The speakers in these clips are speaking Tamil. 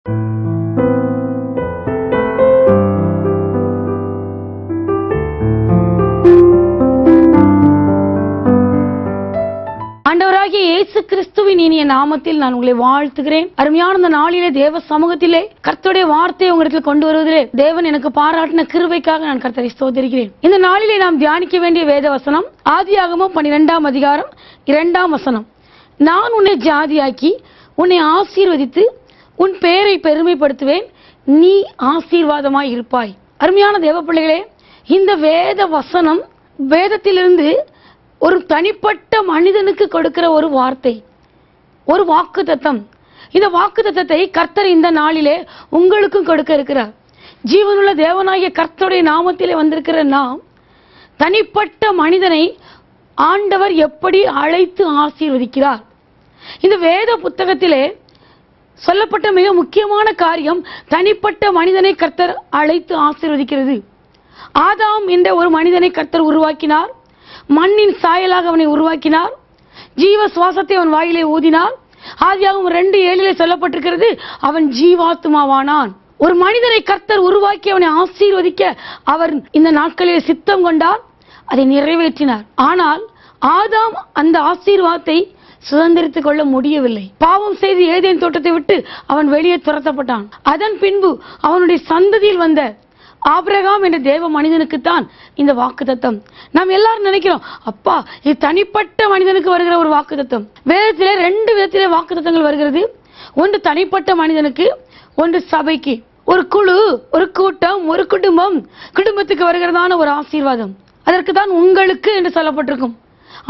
ஆண்டவராகிய இயேசு கிறிஸ்துவின் இனிய நாமத்தில் நான் உங்களை வாழ்த்துகிறேன். அருமையான இந்த நாளிலே தேவ சமூகத்திலே கர்த்தருடைய வார்த்தையை உங்களிடத்தில் கொண்டு வருவதிலே தேவன் எனக்கு பாராட்டின கிருபைக்காக நான் கர்த்தரை ஸ்தோத்திரிக்கிறேன். இந்த நாளிலே நாம் தியானிக்க வேண்டிய வேத வசனம் ஆதியாகமம் 12ஆம் அதிகாரம் 2ஆம் வசனம். நான் உன்னை ஜாதியாக்கி உன்னை ஆசீர்வதித்து உன் பெயரை பெருமைப்படுத்துவேன், நீ ஆசீர்வாதமாய் இருப்பாய். அருமையான தேவ பிள்ளைகளே, இந்த வேத வசனம் வேதத்திலிருந்து ஒரு தனிப்பட்ட மனிதனுக்கு கொடுக்கிற ஒரு வார்த்தை, ஒரு வாக்குத்தத்தம். இந்த வாக்குத்தத்தத்தை கர்த்தர் இந்த நாளிலே உங்களுக்கும் கொடுக்க இருக்கிறார். ஜீவனுள்ள தேவனாகிய கர்த்தருடைய நாமத்திலே வந்திருக்கிற நாம் தனிப்பட்ட மனிதனை ஆண்டவர் எப்படி அழைத்து ஆசீர்வதிக்கிறார். இந்த வேத புத்தகத்திலே சொல்லப்பட்ட மிக முக்கியமான காரியம் தனிப்பட்ட மனிதனை கர்த்தர் அழைத்து ஆசீர்வதிக்கிறது. ஆதாம் என்ற ஒரு மனிதனை கர்த்தர் உருவாக்கினார். மண்ணின் சாயலாக அவனை உருவாக்கினார். ஜீவ சுவாசத்தை அவன் வாயிலே ஊதினார். ஆதியாகமம் 2:7 சொல்லப்பட்டிருக்கிறது, அவன் ஜீவாத்மாவானான். ஒரு மனிதனை கர்த்தர் உருவாக்கி அவனை ஆசீர்வதிக்க அவர் இந்த நாட்களில் சித்தம் கொண்டார், அதை நிறைவேற்றினார். ஆனால் ஆதாம் அந்த ஆசீர்வாதத்தை சுதந்திரித்துக் கொள்ள முடியவில்லை. பாவம் செய்து ஏதேன் தோட்டத்தை விட்டு அவன் வெளியே துரத்தப்பட்டான். அதன் பின்பு அவனுடைய சந்ததியில் வந்த ஆபிரகாம் என்ற தேவ மனிதனுக்குத்தான் இந்த வாக்குத்தத்தம். நாம் எல்லாரும் நினைக்கிறோம், அப்பா இது தனிப்பட்ட மனிதனுக்கு வருகிற ஒரு வாக்குத்தத்தம். வேதத்திலே 2 விதத்திலே வாக்குத்தத்தங்கள் வருகிறது. ஒன்று தனிப்பட்ட மனிதனுக்கு, ஒன்று சபைக்கு. ஒரு குழு, ஒரு கூட்டம், ஒரு குடும்பத்துக்கு வருகிறதான ஒரு ஆசீர்வாதம், அதற்கு தான் உங்களுக்கு என்று சொல்லப்பட்டிருக்கும்.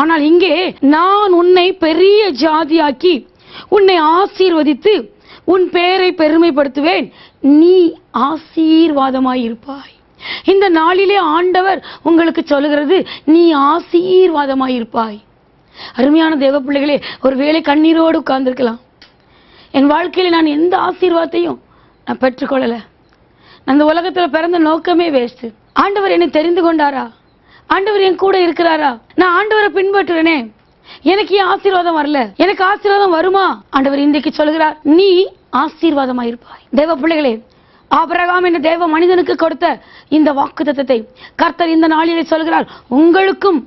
ஆனால் இங்கே நான் உன்னை பெரிய ஜாதியாக்கி உன்னை ஆசீர்வதித்து உன் பெயரை பெருமைப்படுத்துவேன், நீ ஆசீர்வாதமாயிருப்பாய். இந்த நாளிலே ஆண்டவர் உங்களுக்கு சொல்லுகிறது, நீ ஆசீர்வாதமாயிருப்பாய். அருமையான தேவ பிள்ளைகளே, ஒரு வேளை கண்ணீரோடு உட்கார்ந்திருக்கலாம். என் வாழ்க்கையில நான் எந்த ஆசீர்வாதத்தையும் நான் பெற்றுக்கொள்ளல, அந்த உலகத்துல பிறந்த நோக்கமே வேஸ்ட். ஆண்டவர் என்னை தெரிந்து கொண்டாரா? ஆண்டவர் என் கூட இருக்கிறாரா? நான் ஆண்டவரை பின்பற்றுறேனே, எனக்கு ஏன் ஆசீர்வாதம் வரல? எனக்கு ஆசீர்வாதம் வருமா? ஆண்டவர் இன்றைக்கு சொல்கிறார், நீ ஆசீர்வாதமாயிருப்பாய். தேவ பிள்ளைகளே, ஆபிரகாம் என்ற தேவ மனிதனுக்கு கொடுத்த இந்த வாக்குத்தத்தத்தை கர்த்தர் இந்த நாளிலே சொல்கிறார், உங்களுக்கும்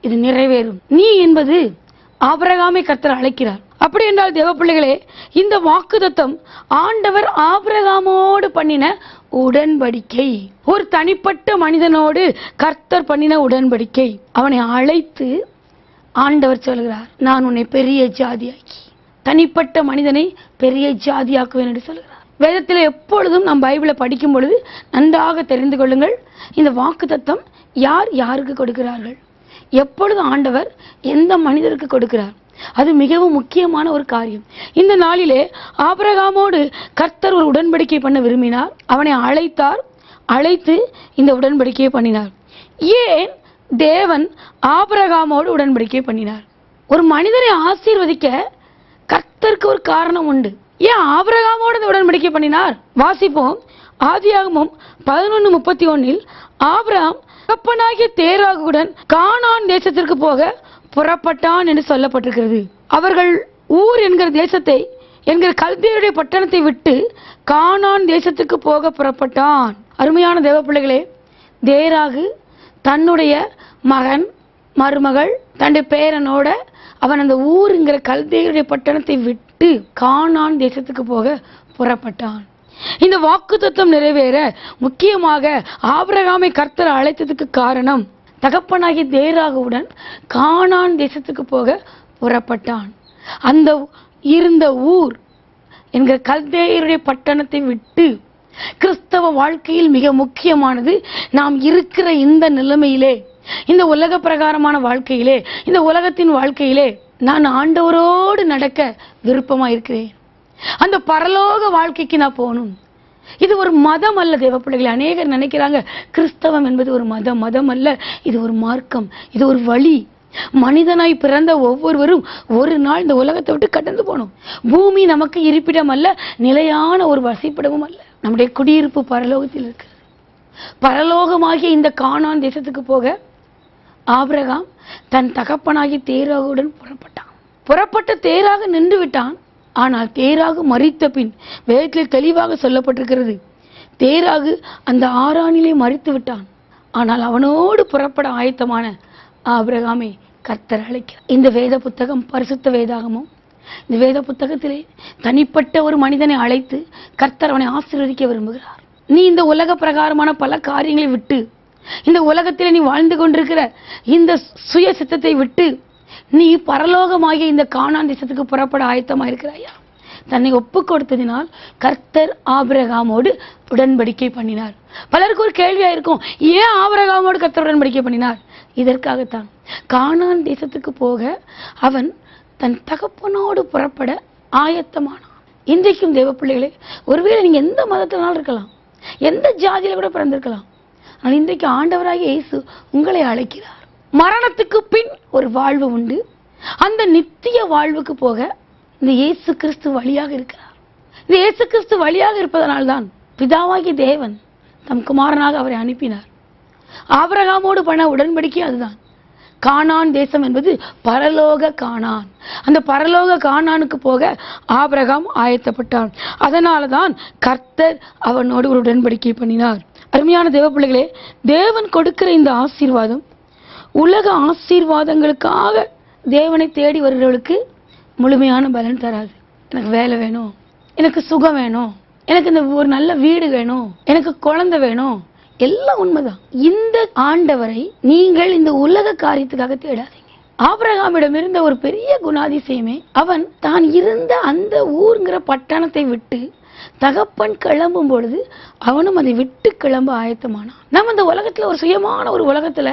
இது நிறைவேறும். நீ என்பது ஆபிரகாமை கர்த்தர் அழைக்கிறார். அப்படி என்றால் தேவ பிள்ளைகளே, இந்த வாக்குத்தத்தம் ஆண்டவர் ஆபிரகாமோடு பண்ணின உடன்படிக்கை. ஒரு தனிப்பட்ட மனிதனோடு கர்த்தர் பண்ணின உடன்படிக்கை. அவனை அழைத்து ஆண்டவர் சொல்கிறார், நான் உன்னை பெரிய ஜாதியாக்கி, தனிப்பட்ட மனிதனை பெரிய ஜாதியாக்குவேன் என்று சொல்கிறார். வேதத்தில் எப்பொழுதும் நாம் பைபிளை படிக்கும் பொழுது நன்றாக தெரிந்து கொள்ளுங்கள், இந்த வாக்குத்தத்தம் யார் யாருக்கு கொடுக்கிறார்கள், எப்பொழுது ஆண்டவர் எந்த மனிதருக்கு கொடுக்கிறார், அது மிகவும் முக்கியமான ஒரு காரியம். இந்த நாளிலே ஆபிரகாமோடு கர்த்தர் ஒரு உடன்படிக்கை பண்ண விரும்பினார். அவனை அழைத்தார், அழைத்து இந்த உடன்படிக்கையை பண்ணினார். ஏன் தேவன் ஆபிரகாமோடு உடன்படிக்கை பண்ணினார்? ஒரு மனிதனை ஆசீர்வதிக்க கர்த்தருக்கு ஒரு காரணம் உண்டு. ஏன் ஆபிரகாமோடு இந்த உடன்படிக்கை பண்ணினார்? வாசிப்போம். ஆதியாகமம் 11:31 ஆபிரகாம் தகப்பனாகிய தேராகுடன் கானான் தேசத்திற்கு போக புறப்பட்டான் என்று சொல்லப்பட்டிருக்கிறது. அவர்கள் ஊர் என்கிற தேசத்தை என்கிற கல்தேயருடைய பட்டணத்தை விட்டு கானான் தேசத்துக்கு போக புறப்பட்டான். அருமையான தேவ பிள்ளைகளே, தேராகு தன்னுடைய மகன், மருமகள், தன்னுடைய பேரனோட அவன் அந்த ஊர் என்கிற கல்தேயருடைய பட்டணத்தை விட்டு கானான் தேசத்துக்கு போக புறப்பட்டான். இந்த வாக்குத்தத்தம் நிறைவேற முக்கியமாக ஆபிரகாமை கர்த்தர் அழைத்ததுக்கு காரணம், தகப்பனாகி தேராகுடன் கானான் தேசத்துக்கு போக புறப்பட்டான். அந்த இருந்த ஊர் என்கிற கல்தேயருடைய பட்டணத்தை விட்டு, கிறிஸ்தவ வாழ்க்கையில் மிக முக்கியமானது, நாம் இருக்கிற இந்த நிலைமையிலே, இந்த உலக பிரகாரமான வாழ்க்கையிலே, இந்த உலகத்தின் வாழ்க்கையிலே நான் ஆண்டவரோடு நடக்க விருப்பமா இருக்கிறேன். அந்த பரலோக வாழ்க்கைக்கு நான் போகணும். இது ஒரு மதம் அல்ல தேவ பிள்ளைகளை. அநேகர் நினைக்கிறாங்க கிறிஸ்தவம் என்பது ஒரு மதம். மதம் அல்ல, இது ஒரு மார்க்கம், இது ஒரு வழி. மனிதனாய் பிறந்த ஒவ்வொருவரும் ஒரு நாள் இந்த உலகத்தை விட்டு கடந்து போகணும். பூமி நமக்கு இருப்பிடம் அல்ல, நிலையான ஒரு வசிப்பிடமும் அல்ல. நம்முடைய குடியிருப்பு பரலோகத்தில் இருக்கிறது. பரலோகமாகிய இந்த கானான் தேசத்துக்கு போக ஆபிரகாம் தன் தகப்பனாகி தேராகுடன் புறப்பட்டான். புறப்பட்ட தேராக நின்று விட்டான். ஆனால் தேராகு மரித்த பின் வேதத்தில் தெளிவாக சொல்லப்பட்டிருக்கிறது, தேராகு அந்த ஆரானிலே மரித்து விட்டான். ஆனால் அவனோடு புறப்பட ஆயத்தமான ஆபிரகாமை கர்த்தர் அழைக்கிறார். இந்த வேத புத்தகம் பரிசுத்த வேதாகமும். இந்த வேத புத்தகத்திலே தனிப்பட்ட ஒரு மனிதனை அழைத்து கர்த்தர் அவனை ஆசீர்வதிக்க விரும்புகிறார். நீ இந்த உலக பிரகாரமான பல காரியங்களை விட்டு, இந்த உலகத்திலே நீ வாழ்ந்து கொண்டிருக்கிற இந்த சுய சித்தத்தை விட்டு நீ பரலோகமாகிய இந்த கானான் தேசத்துக்கு புறப்பட ஆயத்தமா இருக்கிறாயா? தன்னை ஒப்பு கொடுத்ததினால் கர்த்தர் ஆபிரகாமோடு உடன்படிக்கை பண்ணினார். பலருக்கு ஒரு கேள்வியா இருக்கும், ஏன் ஆபிரகாமோடு கர்த்தர் உடன்படிக்கை பண்ணினார்? இதற்காகத்தான். கானான் தேசத்துக்கு போக அவன் தன் தகப்பனோடு புறப்பட ஆயத்தமானான். இன்றைக்கும் தேவ பிள்ளைகளே, ஒருவேளை நீங்க எந்த மதத்தினாலும் இருக்கலாம், எந்த ஜாதியில கூட பிறந்திருக்கலாம், ஆனால் இன்றைக்கு ஆண்டவராகிய இயேசு உங்களை அழைக்கிறார். மரணத்துக்கு பின் ஒரு வாழ்வு உண்டு. அந்த நித்திய வாழ்வுக்கு போக இந்த இயேசு கிறிஸ்து வழியாக இருக்கிறார். இந்த இயேசு கிறிஸ்து வழியாக இருப்பதனால்தான் பிதாவாகிய தேவன் தம் குமாரனாக அவரை அனுப்பினார். ஆபிரகாமோடு பண்ண உடன்படிக்கை அதுதான். கானான் தேசம் என்பது பரலோக கானான். அந்த பரலோக கானானுக்கு போக ஆபிரகாம் ஆயத்தப்பட்டான். அதனாலதான் கர்த்தர் அவனோடு ஒரு உடன்படிக்கை பண்ணினார். அருமையான தேவ பிள்ளைகளே, தேவன் கொடுக்கிற இந்த ஆசீர்வாதம் உலக ஆசீர்வாதங்களுக்காக தேவனை தேடி வருகிறவர்களுக்கு முழுமையான பலன் தராது. எனக்கு வேலை வேணும், எனக்கு சுகம் வேணும், எனக்கு இந்த ஒரு நல்ல வீடு வேணும், எனக்கு குழந்தை வேணும், எல்லாம் உண்மைதான். இந்த ஆண்டவரை நீங்கள் இந்த உலக காரியத்துக்காக தேடாதீங்க. ஆபிரகாமிடம் இருந்த ஒரு பெரிய குணாதிசயமே, அவன் தான் இருந்த அந்த ஊருங்கிற பட்டணத்தை விட்டு தகப்பன் கிளம்பும் பொழுது அவனும் அதை விட்டு கிளம்ப ஆயத்தமானான். நம்ம இந்த உலகத்துல ஒரு சுயமான ஒரு உலகத்துல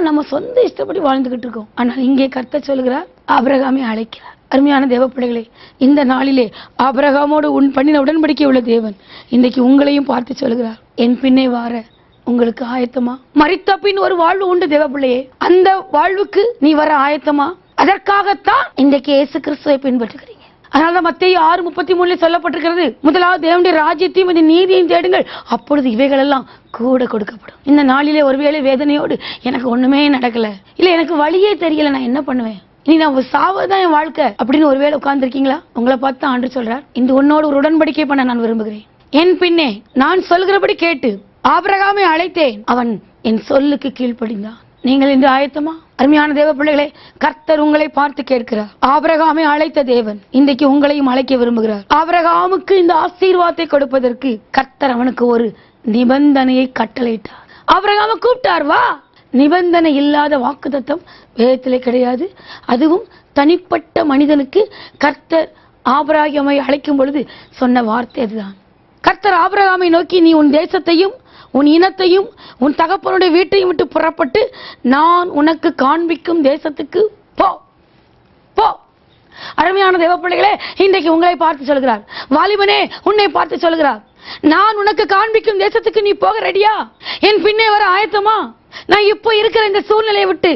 நம்ம சொந்த இஷ்டப்படி வாழ்ந்துகிட்டு இருக்கோம். ஆனால் இங்கே கர்த்தர் சொல்கிறார், ஆபிரகாமை அழைக்கிறார். அருமையான தேவ பிள்ளைகளே, இந்த நாளிலே ஆபிரகாமோடு பண்ணின உடன்படிக்கை உள்ள தேவன் இன்றைக்கு உங்களையும் பார்த்து சொல்கிறார், என் பின்னே வார உங்களுக்கு ஆயத்தமா? மரித்த பின் ஒரு வாழ்வு உண்டு தேவ பிள்ளையே, அந்த வாழ்வுக்கு நீ வர ஆயத்தமா? அதற்காகத்தான் இன்றைக்கு இயேசு கிறிஸ்துவை பின்பற்றுகிறீங்க. அதனாலதான் மத்தேயு 6:33 சொல்லப்பட்டிருக்கிறது, முதலாவது தேவனுடைய ராஜ்யத்தையும் அதன் நீதியையும் தேடுங்கள், அப்பொழுது இவைகள் எல்லாம் கூட கொடுக்கப்படும். இந்த நாளிலே ஒருவேளை வேதனையோடு எனக்கு ஒண்ணுமே நடக்கல, இல்ல எனக்கு வழியே தெரியல, நான் என்ன பண்ணுவேன், இனி நான் சாவதான் என் வாழ்க்கை அப்படின்னு ஒருவேளை உட்கார்ந்துருக்கீங்களா? உங்களை பார்த்து ஆண்டு சொல்றார், இந்த உன்னோடு ஒரு உடன்படிக்கை பண்ண நான் விரும்புகிறேன். என் பின்னே நான் சொல்கிறபடி கேட்டு ஆபிரகாமை அழைத்தேன், அவன் என் சொல்லுக்கு கீழ்ப்படிந்தான். நீங்கள் இன்று ஆயத்தமா? அருமையான தேவ பிள்ளைகளே, கர்த்தர் உங்களை பார்த்து கேட்கிறார். ஆபிரகாமை அழைத்த தேவன் இன்றைக்கு உங்களையும் அழைக்க விரும்புகிறார். ஆபிரகாமுக்கு இந்த ஆசீர்வாதத்தை கொடுப்பதற்கு கர்த்தர் அவனுக்கு ஒரு நிபந்தனையை கட்டளையிட்டார். ஆபிரகாமை கூப்பிட்டார், வா. நிபந்தனை இல்லாத வாக்குத்தத்தம் வேதத்திலே கிடையாது. அதுவும் தனிப்பட்ட மனிதனுக்கு கர்த்தர் ஆபிரகாமை அழைக்கும் பொழுது சொன்ன வார்த்தை அதுதான். கர்த்தர் ஆபிரகாமை நோக்கி, நீ உன் தேசத்தையும் உன் இனத்தையும் உன் தகப்பனுடைய வீட்டையும் விட்டு புறப்பட்டு நான் உனக்கு காண்பிக்கும் தேசத்துக்கு போ போ. அருமையான தேவ பிள்ளைகளே, இன்றைக்கு உங்களை பார்த்து சொல்கிறார், வாலிபனே உன்னை பார்த்து சொல்கிறார், நான் உனக்கு காண்பிக்கும் தேசத்துக்கு நீ போக ரெடியா? என் பின்னே வர ஆயத்தமா? நான் இப்போ இருக்கிற இந்த சூழ்நிலையை விட்டு,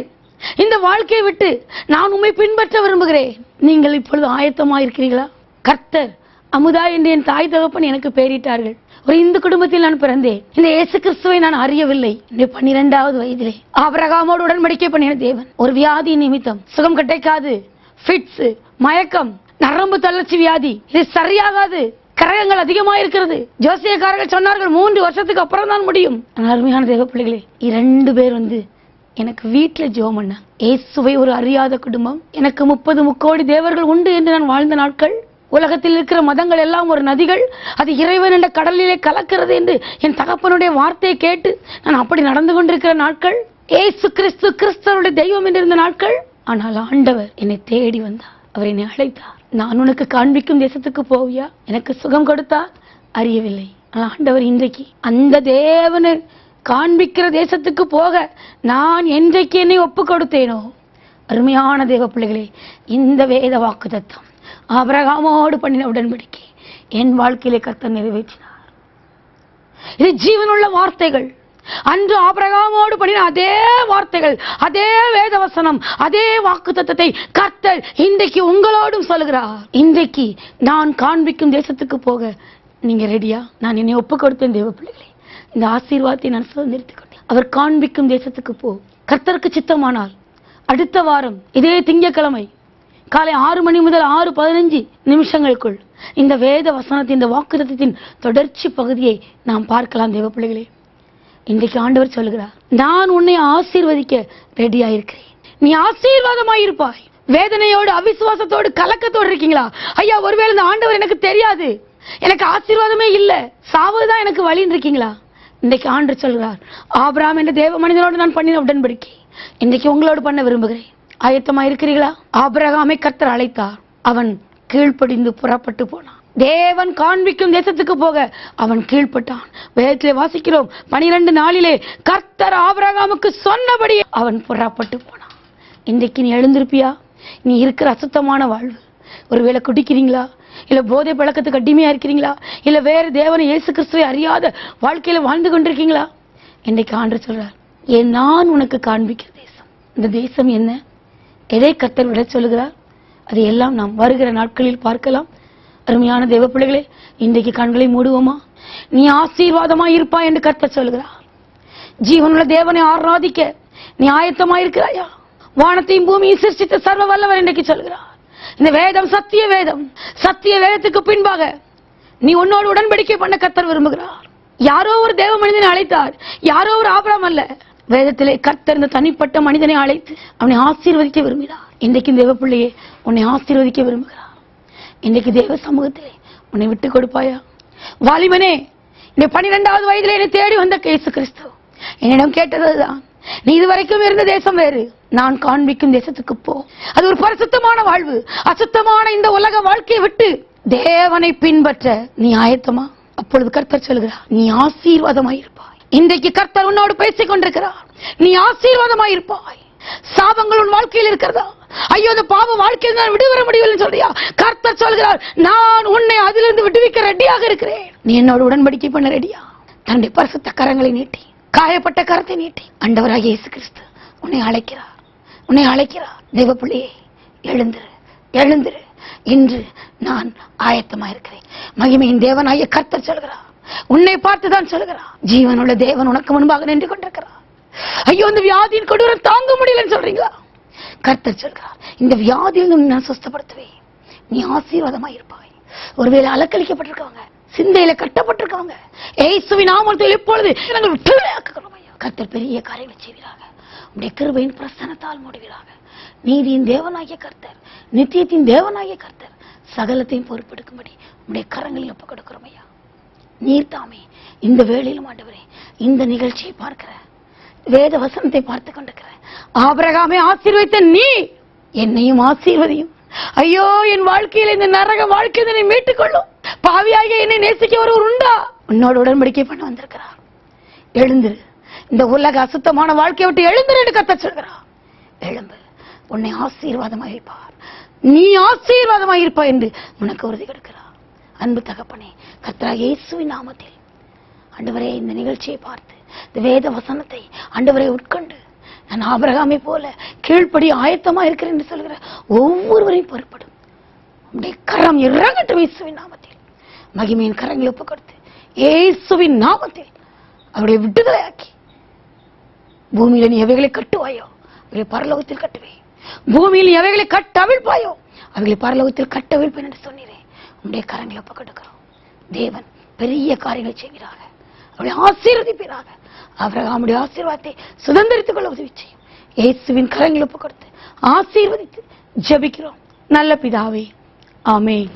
இந்த வாழ்க்கையை விட்டு நான் உம்மை பின்பற்ற விரும்புகிறேன். நீங்கள் இப்பொழுது ஆயத்தமா இருக்கிறீர்களா? கர்த்தர் அமுதா என்று என் தாய் தகப்பன் எனக்கு பெயரிட்டார்கள். ஒரு இந்து குடும்பத்தில் நான் பிறந்தேன். இந்த இயேசு கிறிஸ்துவை நான் அறியவில்லை. 12வது வயதிலே ஆபிரகாமோடு உடன்படிக்கை பண்ணின தேவன் ஒரு வியாதி நிமித்தம் சுகம் கிடைக்காது, ஃபிட்ஸ், மயக்கம், நரம்பு தளர்ச்சி வியாதி, இது சரியாகாது, கரகங்கள் அதிகமா இருக்கிறது. ஜோசியக்காரர்கள் சொன்னார்கள் 3 வருஷத்துக்கு அப்புறம் தான் முடியும். அருமையான தேவ பிள்ளைகளே, 2 பேர் எனக்கு வீட்டுல ஜெபம் பண்ண, இயேசுவை ஒரு அறியாத குடும்பம், எனக்கு 30 முக்கோடி தேவர்கள் உண்டு என்று நான் வாழ்ந்த நாட்கள், உலகத்தில் இருக்கிற மதங்கள் எல்லாம் ஒரு நதிகள், அது இறைவன் என்ற கடலிலே கலக்கிறது என்று என் தகப்பனுடைய வார்த்தையை கேட்டு நான் அப்படி நடந்து கொண்டிருக்கிற நாட்கள், இயேசு கிறிஸ்து கிறிஸ்தவருடைய தெய்வம் என்றிருந்த நாட்கள். ஆனால் ஆண்டவர் என்னை தேடி வந்தார், அவர் என்னை அழைத்தார். நான் உனக்கு காண்பிக்கும் தேசத்துக்கு போவியா? எனக்கு சுகம் கொடுத்தார், அறியவில்லை. ஆனால் ஆண்டவர் இன்றைக்கு அந்த தேவனை காண்பிக்கிற தேசத்துக்கு போக நான் என்றைக்கு என்னை ஒப்பு கொடுத்தேனோ, அருமையான தேவ பிள்ளைகளே, இந்த வேத வாக்குத்தத்தம் ஆபிரகாமோடு பண்ணின உடன்படிக்கை என் வாழ்க்கையிலே கர்த்தர் நிறைவேற்றினார். இது ஜீவனுள்ள வார்த்தைகள். அன்று ஆபிரகாமோடு பண்ணின அதே வார்த்தைகள், அதே வேதவசனம், அதே வாக்குத்தத்தத்தை கர்த்தர் இன்றைக்கு உங்களோடும் சொல்கிறார். இன்றைக்கு நான் காண்பிக்கும் தேசத்துக்கு போக நீங்க ரெடியா? நான் என்னை ஒப்பு கொடுத்தேன் தேவ பிள்ளைகளே, இந்த ஆசீர்வாதத்தை நான் சுதந்திரித்துக் கொண்டேன். அவர் காண்பிக்கும் தேசத்துக்கு போ. கர்த்தருக்கு சித்தமானால் அடுத்த வாரம் இதே திங்கட்கிழமை காலை 6 மணி முதல் 6:15 இந்த வேத வசனத்தின், இந்த வாக்குத்தத்தத்தின் தொடர்ச்சி பகுதியை நாம் பார்க்கலாம். தேவ பிள்ளைகளே, இன்றைக்கு ஆண்டவர் சொல்கிறார், நான் உன்னை ஆசீர்வதிக்க ரெடியாயிருக்கிறேன், நீ ஆசீர்வாதமாயிருப்பாய். வேதனையோடு, அவிசுவாசத்தோடு, கலக்கத்தோடு இருக்கீங்களா? ஐயா, ஒருவேளை இந்த ஆண்டவர் எனக்கு தெரியாது, எனக்கு ஆசீர்வாதமே இல்ல, சாவதுதான் எனக்கு வழின்னு இருக்கீங்களா? இன்றைக்கு ஆண்டவர் சொல்கிறார், ஆபிரகாம் என்ற தேவ மனிதனோடு நான் பண்ணின உடன்படிக்கை இன்றைக்கு உங்களோடு பண்ண விரும்புகிறேன். ஆயத்தமா இருக்கிறீர்களா? ஆபிரகாமை கர்த்தர் அழைத்தார், அவன் கீழ்ப்படிந்து புறப்பட்டு போனான். தேவன் காண்பிக்கும் தேசத்துக்கு போக அவன் கீழ்ப்பட்டான். வேதத்திலே வாசிக்கிறோம், 12 நாளிலே கர்த்தர் ஆபிரகாமுக்கு சொன்னபடி அவன் புறப்பட்டு போனான். இன்றைக்கு நீ எழுந்திருப்பியா? நீ இருக்கிற அசுத்தமான வாழ்வு, ஒருவேளை குடிக்கிறீங்களா, இல்ல போதை பழக்கத்துக்கு அடிமையா இருக்கிறீங்களா, இல்ல வேற தேவனை இயேசு கிறிஸ்துவை அறியாத வாழ்க்கையில வாழ்ந்து கொண்டிருக்கீங்களா? இன்றைக்கு ஆண்டவர் சொல்றார், நான் உனக்கு காண்பிக்கிற தேசம். இந்த தேசம் என்ன, எதை கர்த்தர் விட சொல்லுகிறார், அது எல்லாம் நாம் வருகிற நாட்களில் பார்க்கலாம். அருமையான தேவ பிள்ளைகளே, இன்றைக்கு கண்களை மூடுவோமா? நீ ஆசீர்வாதமா இருப்பாய் என்று கர்த்தர் சொல்கிறார். ஜீவனுள்ள தேவனை ஆராதிக்க நீ ஆயத்தமா இருக்கிறாயா? வானத்தையும் பூமியை சிருஷ்டித்த சர்வ வல்லவர் இன்றைக்கு சொல்கிறார், இந்த வேதம் சத்திய வேதம், சத்திய வேதத்துக்கு பின்பாக நீ உன்னோடு உடன்படிக்கை பண்ண கர்த்தர் விரும்புகிறார். யாரோ ஒரு தேவ மனிதனை அழைத்தார், யாரோ ஒரு ஆபிரகாம் அல்ல. வேதத்திலே கர்த்தர் இந்த தனிப்பட்ட மனிதனை அழைத்து அவனை ஆசீர்வதிக்க விரும்பினார். இன்றைக்கு தேவ பிள்ளையே, உன்னை ஆசீர்வதிக்க விரும்புகிறார். இன்றைக்கு தேவ சமூகத்திலே உன்னை விட்டு கொடுப்பாயா? வாலிபனே, இந்த 12வது வயதிலே என்னை தேடி வந்த இயேசு கிறிஸ்து என்னிடம் கேட்டதுதான், நீ இதுவரைக்கும் இருந்த தேசம் வேறு, நான் காண்பிக்கும் தேசத்துக்கு போ. அது ஒரு பரிசுத்தமான வாழ்வு. அசுத்தமான இந்த உலக வாழ்க்கையை விட்டு தேவனை பின்பற்ற நீ ஆயத்தமா? அப்பொழுது கர்த்தர் சொல்கிறார், நீ ஆசீர்வாதமாயிருப்பாய். இன்றைக்கு கர்த்தர் உன்னோடு பேசிக் கொண்டிருக்கிறார், நீ ஆசீர்வாதமாயிருப்பாய். சாபங்கள் உன் வாழ்க்கையில் இருக்கிறதா? ஐயோ, அந்த பாவ வாழ்க்கையில் நான் விடுவர முடியவில்லை சொல்றியா? கர்த்தர் சொல்கிறார், நான் உன்னை அதிலிருந்து விடுவிக்க ரெடியாக இருக்கிறேன். நீ என்னோட உடன்படிக்கை பண்ண ரெடியா? தன்னுடைய பரிசுத்த கரங்களை நீட்டி, காயப்பட்ட கரத்தை நீட்டி ஆண்டவராகிய இயேசு கிறிஸ்து உன்னை அழைக்கிறார், உன்னை அழைக்கிறார். தேவ பிள்ளையே, எழுந்திரு, எழுந்திரு, இன்று நான் ஆயத்தமா இருக்கிறேன். மகிமையின் தேவனாகிய கர்த்தர் சொல்கிறார், உன்னை பார்த்துதான் சொல்கிறார், ஜீவனுள்ள தேவன் உனக்கு முன்பாக நின்று கொண்டிருக்கிறார். ஐயோ, இந்த வியாதியின் கொடூரம் தாங்க முடியலன்னு சொல்றீங்களா? கர்த்தர் சொல்கிறார், இந்த வியாதியில் நான் சுஸ்தப்படுத்துவேன், நீ ஆசீர்வாதமா இருப்பாய். ஒருவேளை அலக்களிக்கப்பட்டிருக்கவங்க, சிந்தையில கட்டப்பட்டிருக்கவங்க, இயேசுவின் நாமத்தில் இப்பொழுது நாங்கள் விடுதலையாக்குகிறோம். ஐயா, கர்த்தர் பெரிய காரியங்களை செய்வீராக, உடைய கிருபையின் பிரசன்னத்தால் மூடுவீராக. நீதியின் தேவனாகிய கர்த்தர், நித்தியத்தின் தேவனாகிய கர்த்தர் சகலத்தையும் பொறுப்பெடுக்கும்படி உடைய கரங்களில் ஒப்புக் கொடுக்கிறோம். ஐயா, நீர் தாமே இந்த வேளையிலும் ஆண்டவரே, இந்த நிகழ்ச்சியை பார்க்கிற, வேத வசனத்தை பார்த்து கொண்டிருக்கிற ஆபிரகாமை ஆசீர்வதித்த நீ என்னையும் ஆசீர்வதியும். ஐயோ, என் வாழ்க்கையில் இந்த நரக வாழ்க்கையை மீட்டுக் கொள்ளும். பாவியாக என்னை நேசிக்க ஒருவர் உண்டா? உன்னோட உடன்படிக்கை பண்ண வந்திருக்கிறார். எழுந்திரு, இந்த உலக அசுத்தமான வாழ்க்கையை விட்டு எழுந்திரு என்று கர்த்தர் சொல்கிறார். எழும்பு, உன்னை ஆசீர்வாதமாயிருப்பார், நீ ஆசீர்வாதமாயிருப்பாய் என்று உனக்கு உறுதி கொடுக்கிறார். அன்பு தகப்பனே, கர்த்தராகிய இயேசுவின் நாமத்தில் ஆண்டவரே, இந்த நிகழ்ச்சியை பார்த்து இந்த வேத வசனத்தை ஆண்டவரை உட்கொண்டு நான் ஆபிரகாமை போல கீழ்ப்படி ஆயத்தமா இருக்கிறேன் என்று சொல்கிற ஒவ்வொருவரையும் பொறுப்படும் உடைய கரம் இறங்கட்டும். இயேசுவின் நாமத்தில் மகிமையின் கரங்களை ஒப்புக் கொடுத்து இயேசுவின் நாமத்தில் அவருடைய விடுதலையாக்கி, பூமியில நீ எவைகளை கட்டுவாயோ அவைகளை பரலோகத்தில் கட்டுவே, பூமியில் எவைகளை கட்டவிழ்ப்பாயோ அவைகளை பரலோகத்தில் கட்டவிழ்ப்பேன் என்று சொன்னீரே. உடைய கரங்களை ஒப்புக் கொடுக்கிறோம். தேவன் பெரிய காரியங்களை செய்கிறாக, அவளை ஆசீர்வதிப்பீராக. ஆபிரகாமுடைய ஆசீர்வாதத்தை சுதந்திரித்துக் கொள்ள உதவி செய்யும். இயேசுவின் கரங்களை ஒப்புக் கொடுத்து ஆசீர்வதித்து ஜெபிக்கிறோம் நல்ல பிதாவே, ஆமென்.